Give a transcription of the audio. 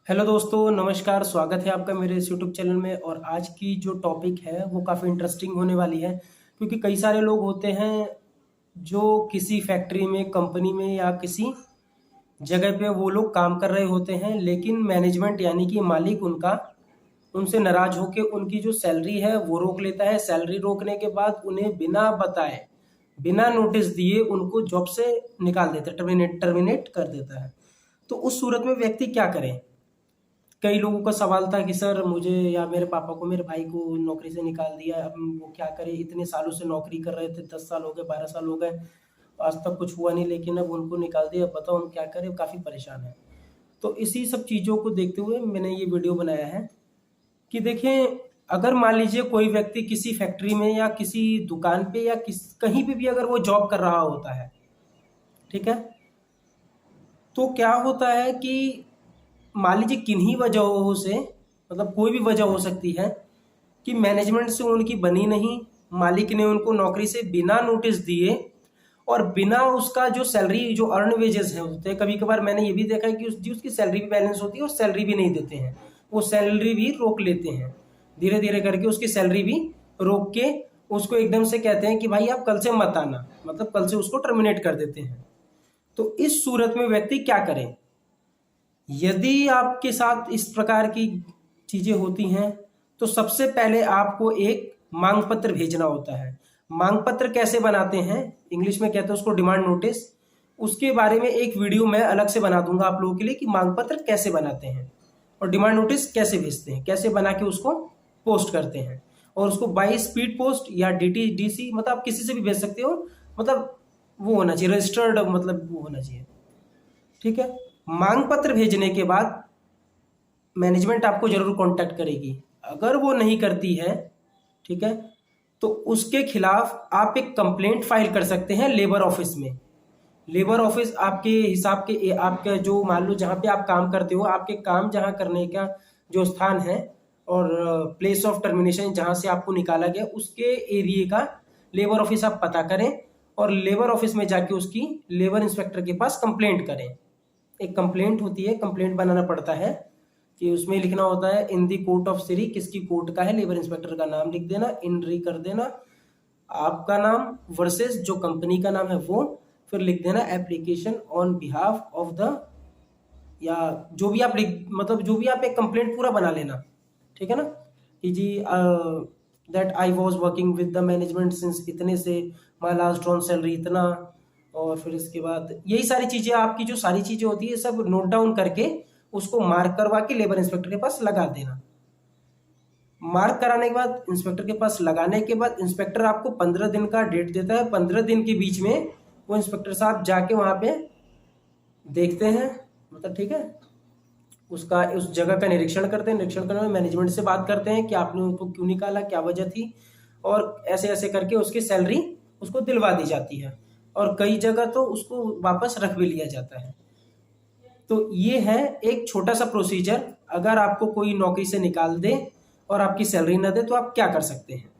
Hello दोस्तों, नमस्कार। स्वागत है आपका मेरे इस यूट्यूब चैनल में। और आज की जो टॉपिक है वो काफ़ी इंटरेस्टिंग होने वाली है, क्योंकि कई सारे लोग होते हैं जो किसी फैक्ट्री में, कंपनी में या किसी जगह पे वो लोग काम कर रहे होते हैं, लेकिन मैनेजमेंट यानी कि मालिक उनका उनसे नाराज होकर उनकी जो सैलरी है वो रोक लेता है। सैलरी रोकने के बाद उन्हें बिना बताए, बिना नोटिस दिए उनको जॉब से निकाल देता है, टर्मिनेट कर देता है। तो उस सूरत में व्यक्ति क्या करे? कई लोगों का सवाल था कि सर मुझे या मेरे पापा को, मेरे भाई को नौकरी से निकाल दिया, अब वो क्या करे? इतने सालों से नौकरी कर रहे थे, 10 साल हो गए, 12 साल हो गए, आज तक कुछ हुआ नहीं, लेकिन अब उनको निकाल दिया। अब बताओ हम क्या करें? काफ़ी परेशान है। तो इसी सब चीज़ों को देखते हुए मैंने ये वीडियो बनाया है कि देखें, अगर मान लीजिए कोई व्यक्ति किसी फैक्ट्री में या किसी दुकान पे या कहीं पे भी अगर वो जॉब कर रहा होता है, ठीक है, तो क्या होता है कि मान लीजिए किन्हीं वजहों से, मतलब कोई भी वजह हो सकती है कि मैनेजमेंट से उनकी बनी नहीं, मालिक ने उनको नौकरी से बिना नोटिस दिए और बिना उसका जो सैलरी, जो अर्न वेजेस है होते हैं, कभी कभार मैंने ये भी देखा है कि उसकी सैलरी भी बैलेंस होती है और सैलरी भी नहीं देते हैं, वो सैलरी भी रोक लेते हैं। धीरे धीरे करके उसकी सैलरी भी रोक के उसको एकदम से कहते हैं कि भाई आप कल से मत आना, मतलब कल से उसको टर्मिनेट कर देते हैं। तो इस सूरत में व्यक्ति क्या करे? यदि आपके साथ इस प्रकार की चीजें होती हैं तो सबसे पहले आपको एक मांग पत्र भेजना होता है। मांग पत्र कैसे बनाते हैं, इंग्लिश में कहते हैं उसको डिमांड नोटिस। उसके बारे में एक वीडियो मैं अलग से बना दूंगा आप लोगों के लिए कि मांग पत्र कैसे बनाते हैं और डिमांड नोटिस कैसे भेजते हैं, कैसे बना के उसको पोस्ट करते हैं। और उसको बाई स्पीड पोस्ट या डीसी, मतलब आप किसी से भी भेज सकते हो, मतलब वो होना चाहिए रजिस्टर्ड, मतलब वो होना चाहिए। ठीक है। मांग पत्र भेजने के बाद मैनेजमेंट आपको जरूर कांटेक्ट करेगी। अगर वो नहीं करती है, ठीक है, तो उसके खिलाफ आप एक कंप्लेंट फाइल कर सकते हैं लेबर ऑफिस में। लेबर ऑफिस आपके हिसाब के, आपका जो मान लो जहाँ पे आप काम करते हो, आपके काम जहाँ करने का जो स्थान है और प्लेस ऑफ टर्मिनेशन जहाँ से आपको निकाला गया, उसके एरिया का लेबर ऑफिस आप पता करें और लेबर ऑफिस में जाके उसकी लेबर इंस्पेक्टर के पास कंप्लेंट करें। एक कंप्लेंट होती है, कंप्लेंट बनाना पड़ता है कि उसमें लिखना होता है इन दी कोर्ट ऑफ सिरी, किसकी कोर्ट का है, लेबर इंस्पेक्टर का नाम लिख देना, इन री कर देना, आपका नाम वर्सेस जो कंपनी का नाम है वो, फिर लिख देना application on behalf of the, या जो भी आप लिख, मतलब जो भी आप एक कंप्लेंट पूरा बना लेना। ठीक है ना, कि जी that I was working with the management since इतने से, माय लास्ट ऑन सैलरी इतना, और फिर इसके बाद यही सारी चीजें, आपकी जो सारी चीजें होती है सब नोट डाउन करके उसको मार्क करवा के लेबर इंस्पेक्टर के पास लगा देना। मार्क कराने के बाद, इंस्पेक्टर के पास लगाने के बाद, इंस्पेक्टर आपको 15 दिन का डेट देता है। 15 दिन के बीच में वो इंस्पेक्टर साहब जाके वहां पे देखते हैं, मतलब ठीक है, उसका उस जगह का निरीक्षण करते हैं। निरीक्षण करने में मैनेजमेंट से बात करते हैं कि आपने उनको क्यों निकाला, क्या वजह थी, और ऐसे ऐसे करके उसकी सैलरी उसको दिलवा दी जाती है। और कई जगह तो उसको वापस रख भी लिया जाता है। तो ये है एक छोटा सा प्रोसीजर। अगर आपको कोई नौकरी से निकाल दे और आपकी सैलरी ना दे तो आप क्या कर सकते हैं।